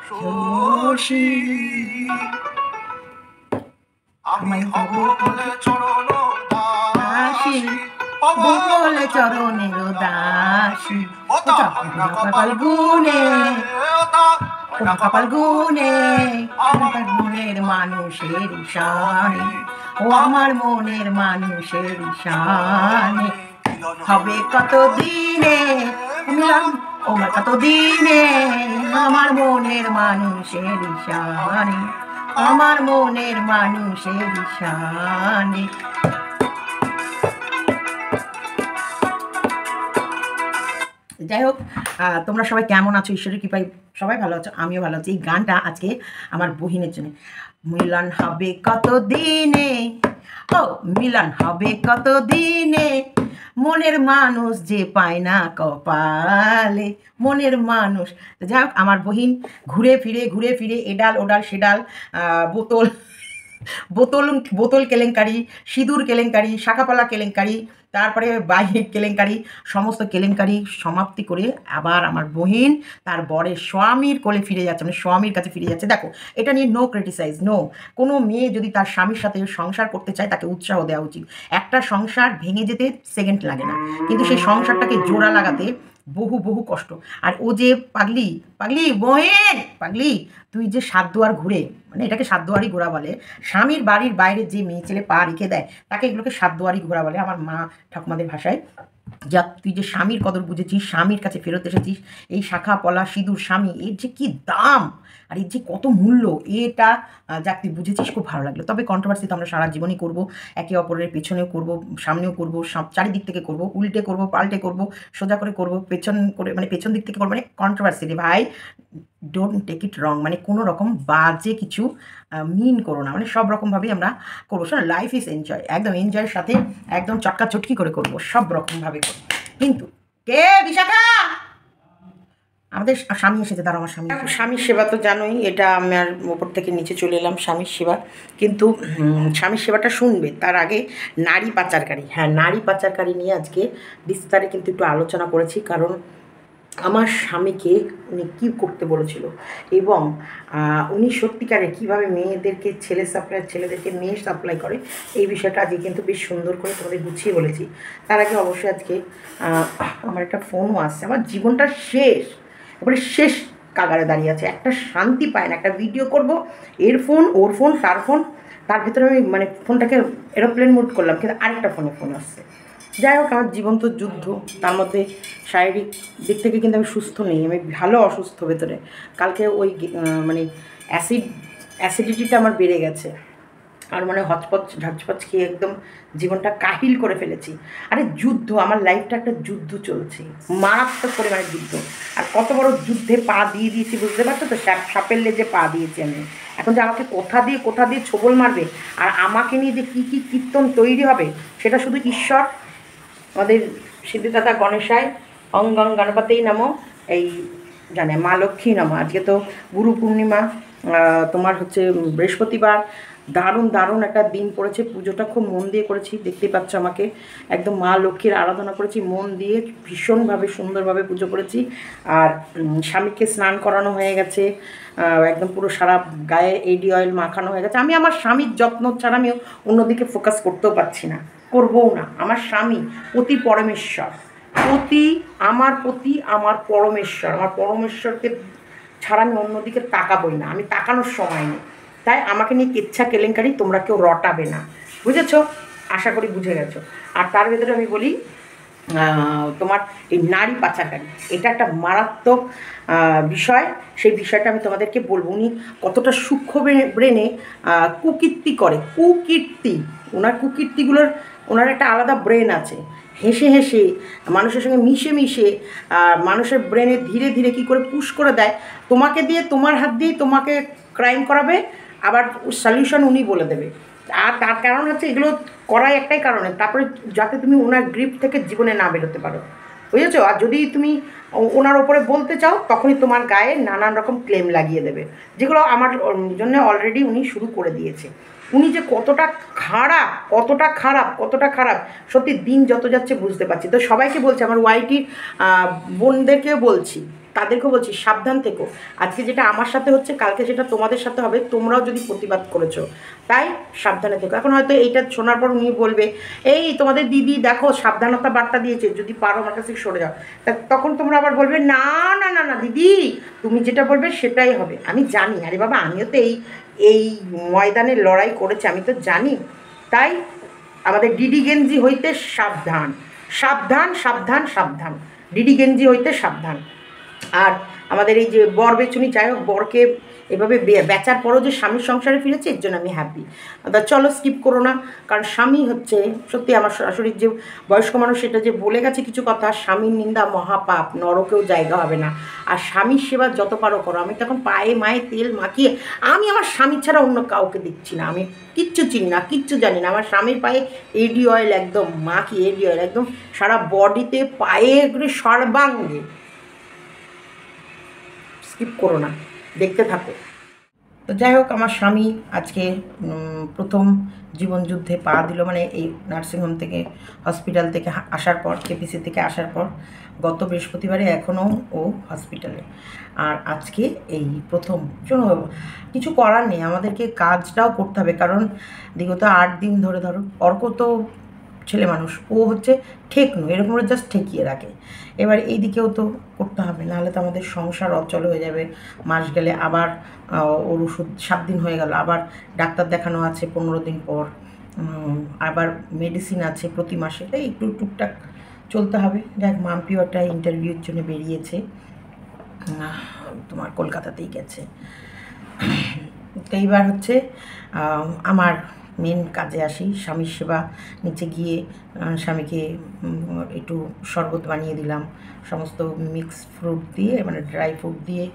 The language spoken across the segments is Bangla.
শশী আমি হব বলে চরণ দাসী, হব বলে চরণের দাসী। কপাল গুনে, কপাল গুনে, আমার মনের মানুষের শানে, ও আমার মনের মানুষের শানে। হবে কত দিনে মিলন, ও কত দিনে আমার মনের মানুষের শানে, আমার মনের মানুষের শানে। যাই হোক, তোমরা সবাই কেমন আছো? ঈশ্বরের কৃপায় সবাই ভালো আছো, আমিও ভালো আছি। এই গানটা আজকে আমার বহিনের জন্য। মিলন হবে কত দিনে, ও মিলন হবে কত দিনে, মনের মানুষ যে পায় না কপালে, মনের মানুষ। যাই হোক, আমার বহিন ঘুরে ফিরে এডাল ওডাল সেডাল, বোতল বোতল বোতল কেলেঙ্কারি, সিঁদুর কেলেঙ্কারি, শাখাপালা কেলেঙ্কারি, তারপরে বাইক কেলেঙ্কারি, সমস্ত কেলেঙ্কারি সমাপ্তি করে আবার আমার বহিন তার বরের স্বামীর কোলে ফিরে যাচ্ছে, মানে স্বামীর কাছে ফিরে যাচ্ছে। দেখো, এটা নিয়ে নো ক্রিটিসাইজ, নো। কোনো মেয়ে যদি তার স্বামীর সাথে সংসার করতে চায় তাকে উৎসাহ দেওয়া উচিত। একটা সংসার ভেঙে যেতে সেকেন্ড লাগে না, কিন্তু সেই সংসারটাকে জোড়া লাগাতে বহু বহু কষ্ট। আর ও যে পাগলি পাগলি বহেন পাগলি, তুই যে সাত দুয়ার ঘুরে, মানে এটাকে সাত দুয়ারি ঘোরা বলে। স্বামীর বাড়ির বাইরে যে মেয়ে ছেলে পা রেখে দেয় তাকে এগুলোকে সাত দুয়ারি ঘোরা বলে আমার মা ঠাকুমাদের ভাষায়। যা তুই যে স্বামীর কদর বুঝেছিস, স্বামীর কাছে ফেরত এসেছিস, এই শাখা পলা সিঁদুর স্বামী, এর যে কি দাম আর এর যে কত মূল্য, এটা যাক তুই বুঝেছিস, খুব ভালো লাগলো। তবে কন্ট্রোভার্সি তো আমরা সারা জীবনই করবো, একে অপরের পেছনেও করবো, সামনেও করবো, চারিদিক থেকে করবো, উল্টে করবো, পাল্টে করবো, সোজা করে করবো, পেছন করে মানে পেছন দিক থেকে করবো, মানে কন্ট্রোভার্সি রে ভাই। ডোন্ট টেক ইট রং, মানে কোনো রকম বাজে কিছু মিন করো না, মানে সব রকমভাবেই আমরা করবো। শোনো, লাইফ ইজ এনজয়, একদম এনজয়ের সাথে একদম চটকা চটকি করে করবো, সব রকমভাবে করবো। কিন্তু কে বিশাখা, আমাদের স্বামী এসেছে, দাঁড়াও আমার স্বামী। স্বামীর সেবা তো জানোই, এটা আমার ওপর থেকে নিচে চলে এলাম স্বামীর সেবা। কিন্তু স্বামীর সেবাটা শুনবে তার আগে নারী পাচারকারী, হ্যাঁ নারী পাচারকারী নিয়ে আজকে বিস্তারে কিন্তু একটু আলোচনা করেছি। কারণ আমার স্বামীকে উনি কী করতে বলেছিল এবং উনি সত্যিকারে কীভাবে মেয়েদেরকে ছেলেদেরকে মেয়ে সাপ্লাই করে, এই বিষয়টা আজকে কিন্তু বেশ সুন্দর করে তোমাদের গুছিয়ে বলেছি। তার আগে অবশ্যই আজকে আমার একটা ফোনও আসছে, আমার জীবনটা শেষ, এবারে শেষ কাগারে দাঁড়িয়ে আছে, একটা শান্তি পায় না। একটা ভিডিও করব, এর ফোন ওর ফোন তার ফোন, তার ভিতরে আমি মানে ফোনটাকে এরোপ্লেন মোড করলাম, কিন্তু আরেকটা ফোন আসছে। যাই হোক, আমার জীবন তো যুদ্ধ, তার মধ্যে শারীরিক দিক থেকে কিন্তু আমি সুস্থ নেই, আমি ভালো অসুস্থ ভেতরে। কালকে ওই মানে অ্যাসিডিটিটা আমার বেড়ে গেছে, আর মানে ঝচপচ খেয়ে একদম জীবনটা কাহিল করে ফেলেছি। আরে যুদ্ধ, আমার লাইফটা একটা যুদ্ধ চলছে, মারাত্মক পরিমাণে যুদ্ধ। আর কত বড় যুদ্ধে পা দিয়ে দিয়েছি বুঝতে পারছো তো, সাপের লেজে পা দিয়েছি আমি। এখন যে আমাকে কোথা দিয়ে ছোবল মারবে আর আমাকে নিয়ে যে কী কী কীর্তন তৈরি হবে, সেটা শুধু ঈশ্বর, আমাদের সিদ্ধিদাতা গণেশায় অং গং গণপতেই নামো, এই জানে মা লক্ষ্মী নামো। আজকে তো গুরু পূর্ণিমা, তোমার হচ্ছে বৃহস্পতিবার, দারুণ একটা দিন পড়েছে। পুজোটা খুব মন দিয়ে করেছি, দেখতেই পাচ্ছ আমাকে, একদম মা লক্ষ্মীর আরাধনা করেছি মন দিয়ে, ভীষণভাবে সুন্দরভাবে পুজো করেছি। আর স্বামীকে স্নান করানো হয়ে গেছে, একদম পুরো সারা গায়ে এডি অয়েল মাখানো হয়ে গেছে। আমি আমার স্বামীর যত্ন ছাড়া আমি অন্যদিকে ফোকাস করতেও পারছি না, করবও না। আমার স্বামী প্রতি পরমেশ্বর, আমার পরমেশ্বর, আমার পরমেশ্বরকে ছাড়া আমি অন্যদিকে তাকাবই না, আমি তাকানোর সময় নেই। তাই আমাকে নিয়ে কেচ্ছা কেলেঙ্কারি তোমরা কেউ রটাবে না, বুঝেছো? আশা করি বুঝে গেছো। আর তার ভেতরে আমি বলি, তোমার এই নারী পাচারকারী, এটা একটা মারাত্মক বিষয়। সেই বিষয়টা আমি তোমাদেরকে বলবো। উনি কতটা সূক্ষ্ম ব্রেনে কুকীর্তি করে, ওনার কুকীর্তিগুলোর, ওনার একটা আলাদা ব্রেন আছে। হেসে মানুষের সঙ্গে মিশে মানুষের ব্রেনে ধীরে ধীরে কী করে পুশ করে দেয়, তোমাকে দিয়ে, তোমার হাত দিয়ে তোমাকে ক্রাইম করাবে, আবার সলিউশন উনি বলে দেবে। আর তার কারণ হচ্ছে এগুলো করাই একটাই কারণে, তারপরে যাতে তুমি ওনার গ্রিপ থেকে জীবনে না বেরোতে পারো, বুঝেছো? আর যদি তুমি ওনার ওপরে বলতে চাও, তখনই তোমার গায়ে নানান রকম ক্লেম লাগিয়ে দেবে, যেগুলো আমার জন্য অলরেডি উনি শুরু করে দিয়েছে। উনি যে কতটা খারাপ সত্যি দিন যত যাচ্ছে বুঝতে পারছি। তো সবাইকে বলছি, আমার ওয়াইটির বোনদেরকেও বলছি, তাদেরকেও বলছি সাবধান থেকো। আজকে যেটা আমার সাথে হচ্ছে কালকে সেটা তোমাদের সাথে হবে, তোমরাও যদি প্রতিবাদ করেছো, তাই সাবধানে থেকো। এখন হয়তো এইটা শোনার পর উনি বলবে এই তোমাদের দিদি দেখো সাবধানতা বার্তা দিয়েছে, যদি পারো আমার কাছে সরে যাও। তখন তোমরা আবার বলবে না না না না দিদি তুমি যেটা বলবে সেটাই হবে। আমি জানি, আরে বাবা আমিও তো এই ময়দানে লড়াই করেছি, আমি তো জানি। তাই আমাদের ডিডি গেঞ্জি হইতে সাবধান, সাবধান সাবধান সাবধান, ডিডি গেঞ্জি হইতে সাবধান। আর আমাদের এই যে বর বেচুনি, যাই হোক বরকে এভাবে বেচার পরও যে স্বামীর সংসারে ফিরেছে এর জন্য আমি হ্যাপি। চলো স্কিপ করো না, কারণ স্বামী হচ্ছে সত্যি আমার শাশুড়ির যে বয়স্ক মানুষ সেটা যে বলে গেছে কিছু কথা, স্বামীর নিন্দা মহাপাপ, নরকেও জায়গা হবে না। আর স্বামীর সেবা যত পারো করো। আমি তখন পায়ে মায়ে তেল মাখিয়ে, আমি আমার স্বামী ছাড়া অন্য কাউকে দেখছি না, আমি কিচ্ছু চিনি না, কিচ্ছু জানি না। আমার স্বামীর পায়ে এডি অয়েল একদম মাখি, এডি অয়েল একদম সারা বডিতে, পায়ে করে সর্বাঙ্গে। স্কিপ করো না, দেখতে থাকো। তো যাই হোক আমার স্বামী আজকে প্রথম জীবনযুদ্ধে পা দিল, মানে এই নার্সিংহোম থেকে হসপিটাল থেকে আসার পর, কেপিসি থেকে আসার পর গত বৃহস্পতিবারে, এখনও ও হসপিটালে। আর আজকে এই প্রথম। শোনো, কিছু করার নেই, আমাদেরকে কাজটাও করতে হবে, কারণ বিগত 8 দিন ধরে ধরো অর্ক তো ছেলে মানুষ, ও হচ্ছে ঠেকনো, এরকম জাস্ট ঠেকিয়ে রাখে। এবার এই দিকেও তো করতে হবে, নাহলে তো আমাদের সংসার অচল হয়ে যাবে। মাস গেলে আবার ওর ওষুধ 7 দিন হয়ে গেল, আবার ডাক্তার দেখানো আছে 15 দিন পর, আবার মেডিসিন আছে প্রতি মাসে, তাই একটু টুকটাক চলতে হবে। দেখ মাম্পিও একটা ইন্টারভিউর জন্য বেরিয়েছে, তোমার কলকাতাতেই গেছে। তো এইবার হচ্ছে আমার মেন কাজে আসি, স্বামীর সেবা। নিচে গিয়ে স্বামীকে একটু শরবত বানিয়ে দিলাম, সমস্ত মিক্স ফ্রুট দিয়ে, মানে ড্রাই ফ্রুট দিয়ে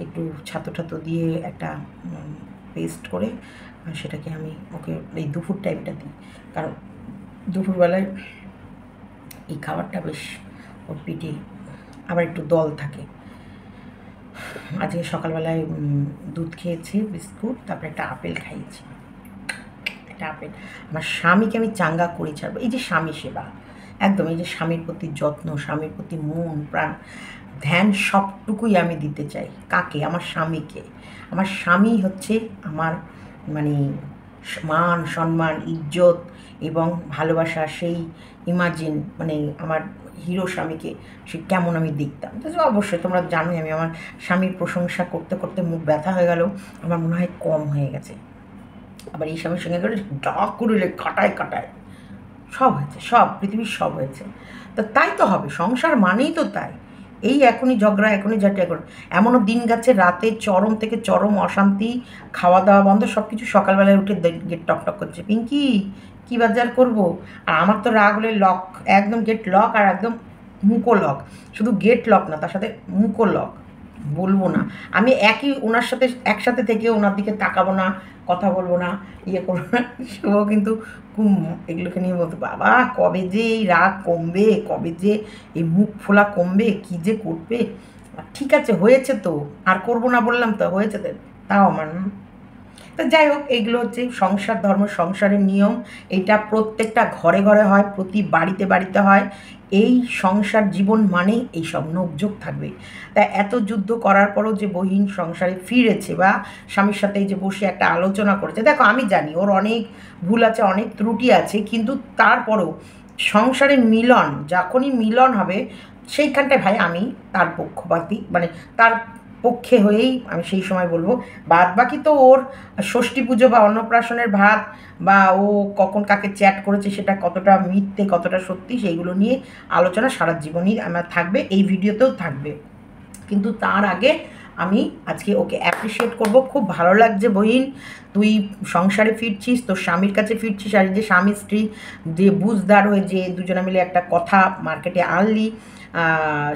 একটু ছাতু ঠাতু দিয়ে একটা পেস্ট করে সেটাকে আমি ওকে এই দুপুর টাইমটা দিই, কারণ দুপুরবেলায় এই খাবারটা বেশ ওর পেটে আবার একটু দল থাকে। আজকে সকালবেলায় দুধ খেয়েছি, বিস্কুট, তারপরে একটা আপেল খাইয়েছি, একটা আপেল। আমার স্বামীকে আমি চাঙ্গা করে ছাড়বো। এই যে স্বামী সেবা, একদম এই যে স্বামীর প্রতি যত্ন, স্বামীর প্রতি মন প্রাণ ধ্যান সবটুকুই আমি দিতে চাই। কাকে? আমার স্বামীকে। আমার স্বামী হচ্ছে আমার মানে মান সম্মান, ইজ্জত এবং ভালোবাসা। সেই ইমাজিন, মানে আমার হিরো স্বামীকে সে কেমন আমি দেখতাম। তো অবশ্যই তোমরা জানোই আমি আমার স্বামীর প্রশংসা করতে করতে মুখ ব্যথা হয়ে গেল, আমার মনে হয় কম হয়ে গেছে। আবার এই স্বামীর সঙ্গে করে যা করলে কাটায় কাটায় সব হয়েছে, সব পৃথিবীর সব হয়েছে। তো তাই তো হবে, সংসার মানেই তো তাই। এই এখনই ঝগড়া, এখনই ঝাঁটি, এখন এমনও দিন গেছে রাতে চরম থেকে চরম অশান্তি, খাওয়া দাওয়া বন্ধ, সব কিছু। সকালবেলায় উঠে গেট টকটক করছে, পিঙ্কি কী বাজার করবো? আর আমার তো রাগ হলে লক, একদম গেট লক, আর একদম মুখো লক, শুধু গেট লক না, তার সাথে মুখো লক। বলবো না আমি একই ওনার সাথে একসাথে থেকে ওনার দিকে তাকাবো না, কথা বলবো না, ইয়ে করবো না। সেও কিন্তু এগুলোকে নিয়ে বলতো, বাবা কবে যে এই রাগ কমবে, কবে যে এই মুখ ফোলা কমবে, কী যে করবে। ঠিক আছে হয়েছে তো, আর করবো না বললাম তো, হয়েছে তো, তাও আমার। তো যাই হোক, এইগুলো হচ্ছে সংসার ধর্ম, সংসারের নিয়ম। এটা প্রত্যেকটা ঘরে ঘরে হয়, প্রতি বাড়িতে বাড়িতে হয়। এই সংসার জীবন মানে এইসব নোকঝোক থাকবে। তা এত যুদ্ধ করার পরও যে বহিন সংসারে ফিরেছে, বা স্বামীর সাথে যে বসে একটা আলোচনা করেছে, দেখো আমি জানি ওর অনেক ভুল আছে, অনেক ত্রুটি আছে, কিন্তু তারপরেও সংসারে মিলন, যখনই মিলন হবে সেইখানটায় ভাই আমি তার পক্ষপাতী, মানে তার পক্ষে হয়েই আমি সেই সময় বলবো। বাদ বাকি তো ওর ষষ্ঠী পুজো বা অন্নপ্রাশনের ভাত, বা ও কখন কাকে চ্যাট করেছে সেটা কতটা মিথ্যে কতটা সত্যি, সেইগুলো নিয়ে আলোচনা সারা জীবনই আমার থাকবে, এই ভিডিওতেও থাকবে। কিন্তু তার আগে আমি আজকে ওকে অ্যাপ্রিসিয়েট করব। খুব ভালো লাগছে বহিন, তুই সংসারে ফিরছিস, তোর স্বামীর কাছে ফিরছিস, আর যে স্বামী স্ত্রী যে বুঝদার হয়ে যে দুজনে মিলে একটা কথা মার্কেটে আনলি।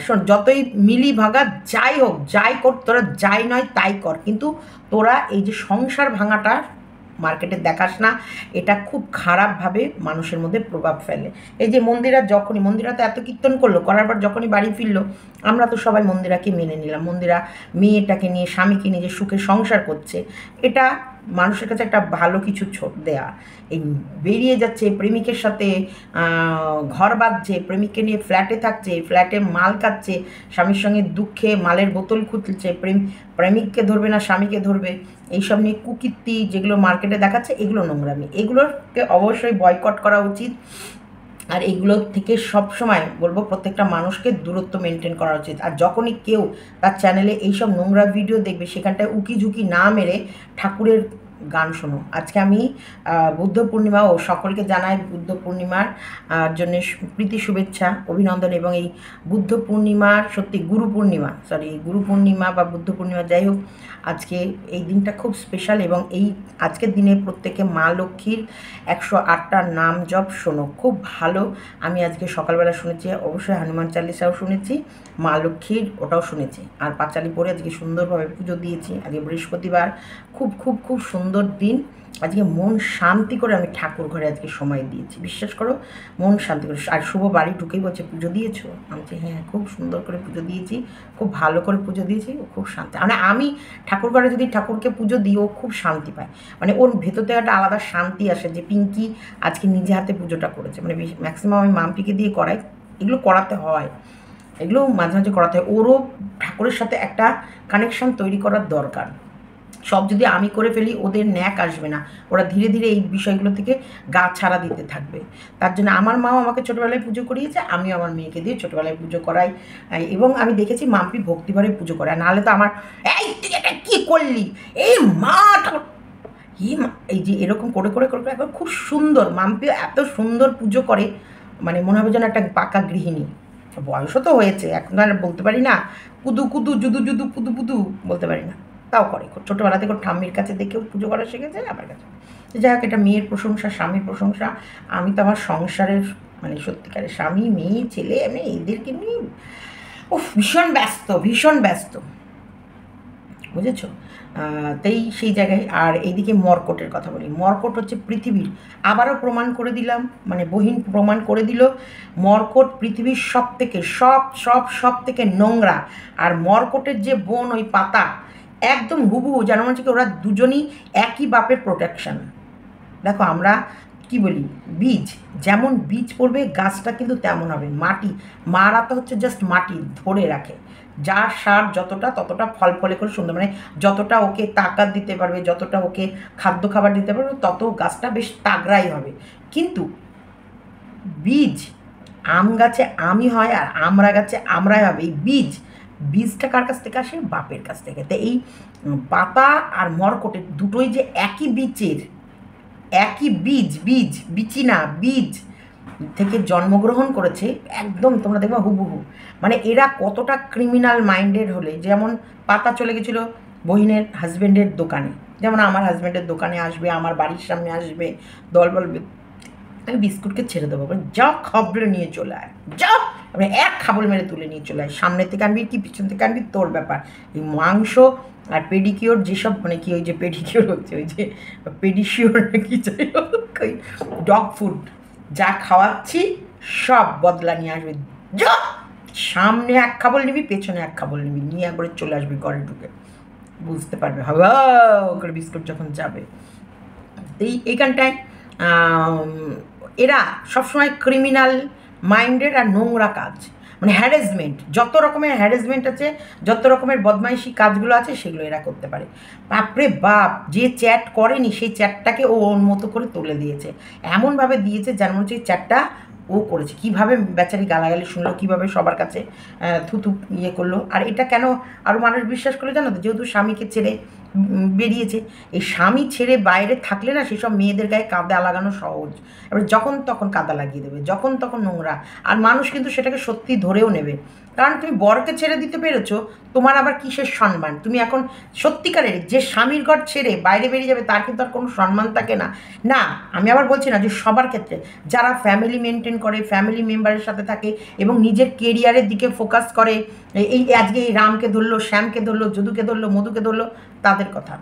শোন, যতই মিলি ভাগা যাই হোক, যাই কর তোরা, যাই নয় তাই কর, কিন্তু তোরা এই যে সংসার ভাঙাটা মার্কেটে দেখাস না, এটা খুব খারাপভাবে মানুষের মধ্যে প্রভাব ফেলে। এই যে মন্দিরা তো এত কীর্তন করলো, করার পর যখনই বাড়ি ফিরলো, আমরা তো সবাই মন্দিরাকে মেনে নিলাম। মন্দিরা মেয়েটাকে নিয়ে, স্বামীকে নিয়ে যে সুখে সংসার করছে, এটা মানুষের কাছে একটা ভালো কিছু দেয়া। এই বেরিয়ে যাচ্ছে প্রেমিকের সাথে, ঘর বাঁধছে, প্রেমিককে নিয়ে ফ্ল্যাটে থাকছে, ফ্ল্যাটে মাল খাচ্ছে, স্বামীর সঙ্গে দুঃখে মালের বোতল খুঁজছে, প্রেমিককে ধরবে না স্বামীকে ধরবে, এইসব নিয়ে কুকীর্তি যেগুলো মার্কেটে দেখাচ্ছে, এগুলো নোংরামি। এগুলোকে অবশ্যই বয়কট করা উচিত। আর এগুলো থেকে সবসময় বলবো প্রত্যেকটা মানুষকে দূরত্ব মেনটেন করা উচিত। আর যখনই কেউ তার চ্যানেলে এইসব নোংরা ভিডিও দেখবে, সেখানটায় উকি ঝুঁকি না মেরে ঠাকুরের গান শোনো। আজকে আমি বুদ্ধ পূর্ণিমা ও সকলকে জানাই বুদ্ধ পূর্ণিমার জন্য প্রীতি শুভেচ্ছা অভিনন্দন। এবং এই বুদ্ধ পূর্ণিমার সত্যি গুরু পূর্ণিমা বা বুদ্ধ পূর্ণিমা যাই হোক, আজকে এই দিনটা খুব স্পেশাল। এবং এই আজকের দিনে প্রত্যেকে মা লক্ষ্মীর 108টা নাম জপ শোনো, খুব ভালো। আমি আজকে সকালবেলা শুনেছি, অবশ্যই হনুমান চালিসাও শুনেছি, মা লক্ষ্মীর ওটাও শুনেছি। আর পাঁচালি পরে আজকে সুন্দরভাবে পুজো দিয়েছি। আজকে বৃহস্পতিবার, খুব খুব খুব সুন্দর দিন। আজকে মন শান্তি করে আমি ঠাকুর ঘরে আজকে সময় দিয়েছি, বিশ্বাস করো, মন শান্তি করে। আর শুভ বাড়ি ঢুকেই বলছে পুজো দিয়েছো? আমি বলছি হ্যাঁ, খুব সুন্দর করে পুজো দিয়েছি, খুব ভালো করে পুজো দিয়েছি, ও খুব শান্তি। মানে আমি ঠাকুর ঘরে যদি ঠাকুরকে পুজো দিই, ও খুব শান্তি পায়। মানে ওর ভেতর থেকে একটা আলাদা শান্তি আসে যে পিঙ্কি আজকে নিজে হাতে পুজোটা করেছে। মানে ম্যাক্সিমাম আমি মাম্পিকে দিয়ে করাই, এগুলো করাতে হয়, এগুলো মাঝে মাঝে করাতে হয়। ওরও ঠাকুরের সাথে একটা কানেকশন তৈরি করার দরকার। সব যদি আমি করে ফেলি, ওদের ন্যাক আসবে না, ওরা ধীরে ধীরে এই বিষয়গুলো থেকে গা ছাড়া দিতে থাকবে। তার জন্য আমার মাও আমাকে ছোটোবেলায় পুজো করিয়েছে, আমিও আমার মেয়েকে দিয়ে ছোটোবেলায় পুজো করাই। এবং আমি দেখেছি মাম্পি ভক্তিভরে পুজো করে, নাহলে তো আমার এই তুই এটা কী করলি, এই মা এই যে এরকম করে করে করে একবার খুব সুন্দর, মাম্পি এত সুন্দর পুজো করে, মানে মনে হবে যেন একটা পাকা গৃহিণী। বয়সও তো হয়েছে, এখন আর বলতে পারি না কুদু কুদু জুদু জুদু পুদু পুদু বলতে পারি না, তাও করে। ছোটোবেলা থেকে ঠাম্মির কাছে দেখেও পুজো করা শিখেছে আমার কাছে। যাই হোক, এটা মেয়ের প্রশংসা, স্বামীর প্রশংসা। আমি তো আমার সংসারের মানে সত্যিকারের স্বামী, মেয়ে, ছেলে, আমি এদেরকে নিয়ে ভীষণ ব্যস্ত, ভীষণ ব্যস্ত, বুঝেছো? তাই সেই জায়গায়। আর এইদিকে মর্কটের কথা বলি, মর্কট হচ্ছে পৃথিবীর, আবারও প্রমাণ করে দিলাম, মানে বহিন প্রমাণ করে দিল, মর্কট পৃথিবীর সব থেকে নোংরা। আর মর্কটের যে বোন, ওই পাতা একদম হুবহু, যেন মনে হচ্ছে কি ওরা দুজনই একই বাপের প্রোটেকশন। দেখো আমরা কি বলি, বীজ যেমন বীজ পড়বে, গাছটা কিন্তু তেমন হবে। মাটি, মারা তো হচ্ছে জাস্ট মাটি ধরে রাখে, যার সার যতটা ততটা ফল ফলে করে সুন্দর, মানে যতটা ওকে তাকাত দিতে পারবে, যতটা ওকে খাদ্য খাবার দিতে পারবে, তত গাছটা বেশ তাগড়াই হবে। কিন্তু বীজ, আম গাছে আমই হয় আর আমরা গাছে আমরাই হবে। এই বীজটা কার কাছ থেকে আসে? বাপের কাছ থেকে। তো এই পাতা আর মর্কটের দুটোই যে একই বীজের, একই বিচি না, বীজ থেকে জন্মগ্রহণ করেছে, একদম তোমরা দেখবে হুবহু। মানে এরা কতটা ক্রিমিনাল মাইন্ডেড হলে, যেমন পাতা চলে গেছিলো বহিনের হাজব্যান্ডের দোকানে, যেমন আমার হাজব্যান্ডের দোকানে আসবে, আমার বাড়ির সামনে আসবে, দল বলবে আমি বিস্কুটকে ছেড়ে দেবো, যা খাবলে নিয়ে চলে আয়, যা মানে এক খাবল মেরে তুলে নিয়ে চলে আয়, সামনে থেকে আনবি কি পিছন থেকে আনবি তোর ব্যাপার। এই মাংস আর পেডিকিওর যেসব, মানে কি ওই যে পেডিকিওর হচ্ছে, ওই যে পেডিশিওর নাকি, যাই হোক ওই ডগ ফুড যা খাওয়াচ্ছি সব বদলা নিয়ে আসবে, যা সামনে এক খাবল নিবি, পেছনে এক খাবল নিবি, নিয়ে একবারে চলে আসবি ঘরে ঢুকে, বুঝতে পারবে হাওয়া করে বিস্কুট যখন যাবে। এইখানটায় এরা সবসময় ক্রিমিনাল মাইন্ডেড আর নোংরা কাজ, মানে হ্যারাসমেন্ট, যত রকমের হ্যারাসমেন্ট আছে, যত রকমের বদমাইশি কাজগুলো আছে, সেগুলো এরা করতে পারে। বাপরে বাপ, যে চ্যাট করেনি সেই চ্যাটটাকে ও ওর মতো করে তুলে দিয়েছে, এমনভাবে দিয়েছে যেন মনে হচ্ছে চ্যাটটা ও করেছে। কীভাবে বেচারি গালাগালি শুনলো, কীভাবে সবার কাছে থুতু ইয়ে করলো। আর এটা কেন আরও মানুষ বিশ্বাস করলো জানো তো? যেহেতু স্বামীকে ছেড়ে বেরিয়েছে, এই স্বামী ছেড়ে বাইরে থাকলে না, সেসব মেয়েদের গায়ে কাদা লাগানো সহজ, এবার যখন তখন কাদা লাগিয়ে দেবে, যখন তখন নোংরা। আর মানুষ কিন্তু সেটাকে সত্যি ধরেও নেবে, কারণ তুমি বরকে ছেড়ে দিতে পেরেছো, তোমার আবার কিসের সম্মান? তুমি এখন সত্যিকারের যে স্বামীর ঘর ছেড়ে বাইরে বেরিয়ে যাবে, তার কিন্তু আর কোনো সম্মান থাকে না। না, আমি আবার বলছি না যে সবার ক্ষেত্রে, যারা ফ্যামিলি মেনটেন করে, ফ্যামিলি মেম্বারের সাথে থাকে এবং নিজের কেরিয়ারের দিকে ফোকাস করে, এই আজকে এই রামকে ধরলো, শ্যামকে ধরলো, যদুকে ধরলো, মধুকে ধরলো, তাদের কথা।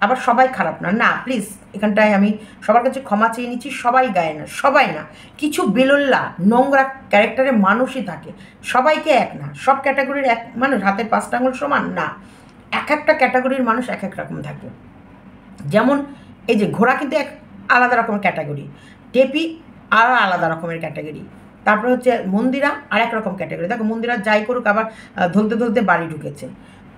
আবার সবাই খারাপ না, না প্লিজ, এখানটায় আমি সবার কাছে ক্ষমা চেয়ে নিচ্ছি, সবাই গায়ে না, সবাই না, কিছু বেলোল্লা নোংরা ক্যারেক্টারের মানুষই থাকে, সবাইকে এক না, সব ক্যাটাগরির এক মানুষ হাতের 5টা আঙুল সমান না, এক একটা ক্যাটাগরির মানুষ এক এক রকম থাকে। যেমন এই যে ঘোড়া কিন্তু এক আলাদা রকমের ক্যাটাগরি, টেপি আর আলাদা রকমের ক্যাটাগরি, তারপরে হচ্ছে মন্দিরা আর এক রকম ক্যাটাগরি। দেখো মন্দিরা যাই করুক আবার ধলতে ধলতে বাড়ি ঢুকেছে।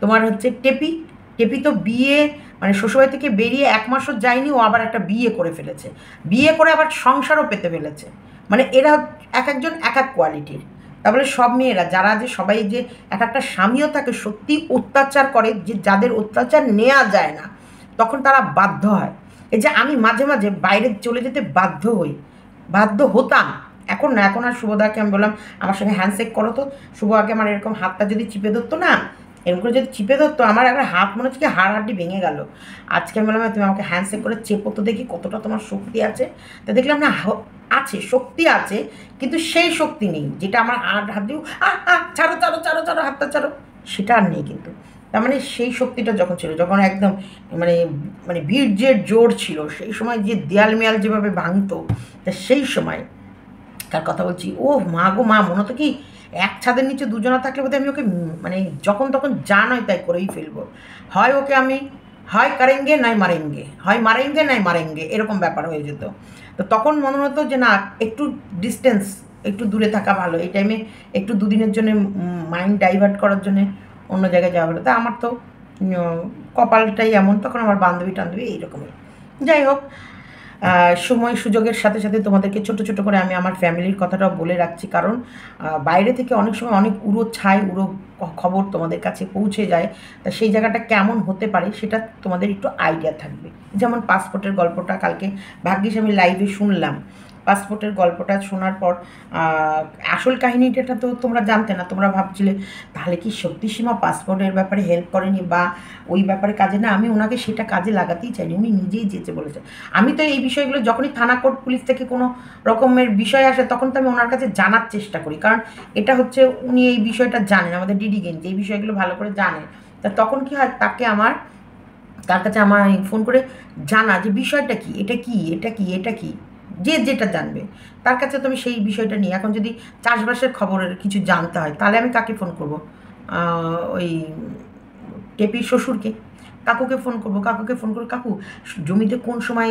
তোমার হচ্ছে টেপি, টেপি তো বিয়ে মানে শ্বশুরবাড়ি থেকে বেরিয়ে 1 মাসও যায়নি, ও আবার একটা বিয়ে করে ফেলেছে, বিয়ে করে আবার সংসারও পেতে ফেলেছে। মানে এরা এক একজন এক এক কোয়ালিটির। তারপরে সব মেয়েরা যারা যে সবাই যে এক একটা স্বামীও থাকে সত্যি অত্যাচার করে, যে যাদের অত্যাচার নেওয়া যায় না তখন তারা বাধ্য হয়। এই যে আমি মাঝে মাঝে বাইরে চলে যেতে বাধ্য হই, বাধ্য হতাম, এখন না, এখন আর শুভদাকে আমি বললাম আমার সঙ্গে হ্যান্ডশেক করো তো। শুভ আগে আমার এরকম হাতটা যদি চিপে ধরতো না, এরকম করে যদি চিপে ধরতো আমার একটা হাত মনে হচ্ছে কি হাড় হাড্ডি ভেঙে গেল। আজকে আমি বললাম তুমি আমাকে হ্যান্ডশেক করে চেপো তো দেখি কতটা তোমার শক্তি আছে। তা দেখলাম না আছে, শক্তি আছে, কিন্তু সেই শক্তি নেই যেটা আমার হাত দিয়ে ছাড়ো ছাড়ো ছাড়ো ছাড়ো হাতটা ছাড়ো, সেটা আর নেই কিন্তু। তার মানে সেই শক্তিটা যখন ছিল, যখন একদম মানে মানে বীর্যের জোর ছিল, সেই সময় যে দেয়াল মেয়াল যেভাবে ভাঙতো, তা সেই সময় তার কথা বলছি। ও মা গো মা, মনে তো কি এক ছাদের নিচে দুজনা থাকলে বোধহয় আমি ওকে মানে যখন তখন যা নয় তাই করেই ফেলবো। হয় ওকে আমি হয় কারেঙ্গে নয় মারেঙ্গে, হয় মারেঙ্গে নয় মারেঙ্গে, এরকম ব্যাপার হয়ে যেত। তো তখন মনে হতো যে না, একটু ডিস্টেন্স, একটু দূরে থাকা ভালো, এই টাইমে একটু দুদিনের জন্য মাইন্ড ডাইভার্ট করার জন্যে অন্য জায়গায় যাওয়া ভালো। তা আমার তো কপালটাই এমন, তখন আমার বান্ধবী টান্ধবী এইরকমই। যাই হোক, সময় সুযোগের সাথে সাথে তোমাদেরকে ছোট ছোট করে আমি আমার ফ্যামিলির কথাটাও বলে রাখছি, কারণ বাইরে থেকে অনেক সময় অনেক উড়ো ছাই উড়ো খবর তোমাদের কাছে পৌঁছে যায়। তা সেই জায়গাটা কেমন হতে পারে সেটা তোমাদের একটু আইডিয়া থাকবে। যেমন পাসপোর্টের গল্পটা কালকে ভাগ্যিস আমি লাইভে শুনলাম। পাসপোর্টের গল্পটা শোনার পর আসল কাহিনীটা তো তোমরা জানতে না, তোমরা ভাবছিলে তাহলে কি সত্যি সীমা পাসপোর্টের ব্যাপারে হেল্প করেনি বা ওই ব্যাপারে কাজে না। আমি ওনাকে সেটা কাজে লাগাতেই চাইনি, উনি নিজেই যেতে বলেছে। আমি তো এই বিষয়গুলো যখনই থানা কোর্ট পুলিশ থেকে কোনো রকমের বিষয় আসে তখন তো আমি ওনার কাছে জানার চেষ্টা করি, কারণ এটা হচ্ছে উনি এই বিষয়টা জানেন, আমাদের ডিডি গেঞ্জি এই বিষয়গুলো ভালো করে জানেন। তা তখন কি হয়, তার কাছে আমার ফোন করে জানা যে বিষয়টা কি, এটা কি এটা কি এটা কি, যে যেটা জানবে তার কাছে তো আমি সেই বিষয়টা নিই। এখন যদি চাষবাসের খবরের কিছু জানতে হয় তাহলে আমি কাকে ফোন করব? ওই টেপির শ্বশুরকে, কাকুকে ফোন করবো, কাকুকে ফোন করবো, কাকু জমিতে কোন সময়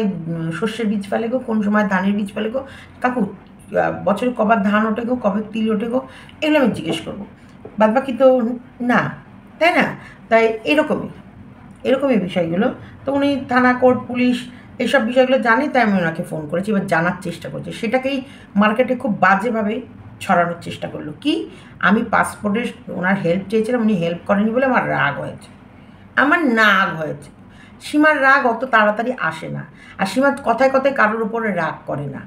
শস্যের বীজ ফেলে গো, কোন সময় ধানের বীজ ফেলে গো, কাকু বছরে কবার ধান ওঠে গো, কবে তিল ওঠে গো, এগুলো আমি জিজ্ঞেস করবো। বাদ বাকি তো না, তাই না? তাই এরকমই বিষয়গুলো। তো উনি থানা কোর্ট পুলিশ এইসব বিষয়গুলো জানি, তাই আমি ওনাকে ফোন করেছি, এবার জানার চেষ্টা করছি। সেটাকেই মার্কেটে খুব বাজেভাবে ছড়ানোর চেষ্টা করলো কি আমি পাসপোর্টের ওনার হেল্প চেয়েছিলাম, উনি হেল্প করেনি বলে আমার রাগ হয়েছে। আমার রাগ হয়েছে। সীমার রাগ অত তাড়াতাড়ি আসে না, আর সীমা কথায় কথায় কারোর উপরে রাগ করে না।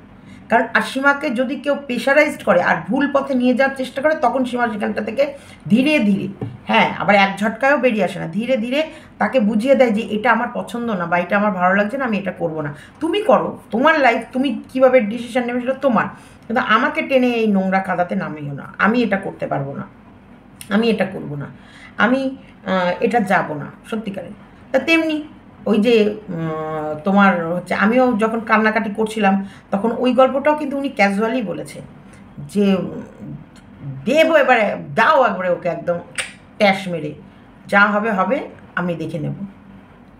কারণ আর সীমাকে যদি কেউ প্রেশারাইজড করে আর ভুল পথে নিয়ে যাওয়ার চেষ্টা করে তখন সীমা সেখানটা থেকে ধীরে ধীরে, হ্যাঁ আবার এক ঝটকায়ও বেরিয়ে আসে না, ধীরে ধীরে তাকে বুঝিয়ে দেয় যে এটা আমার পছন্দ না বা এটা আমার ভালো লাগছে না, আমি এটা করবো না। তুমি করো তোমার লাইফ, তুমি কীভাবে ডিসিশন নেবে সেটা তোমার, কিন্তু আমাকে টেনে এই নোংরা কাদাতে নামিও না। আমি এটা করতে পারবো না, আমি এটা করবো না, আমি এটা যাব না সত্যিকারে। তা তেমনি ওই যে তোমার হচ্ছে আমিও যখন কান্নাকাটি করছিলাম তখন ওই গল্পটাও কিন্তু উনি ক্যাজুয়ালি বলেছে যে দেবো এবারে, দাও একবারে ওকে একদম ট্যাশ মেরে, যা হবে হবে আমি দেখে নেব,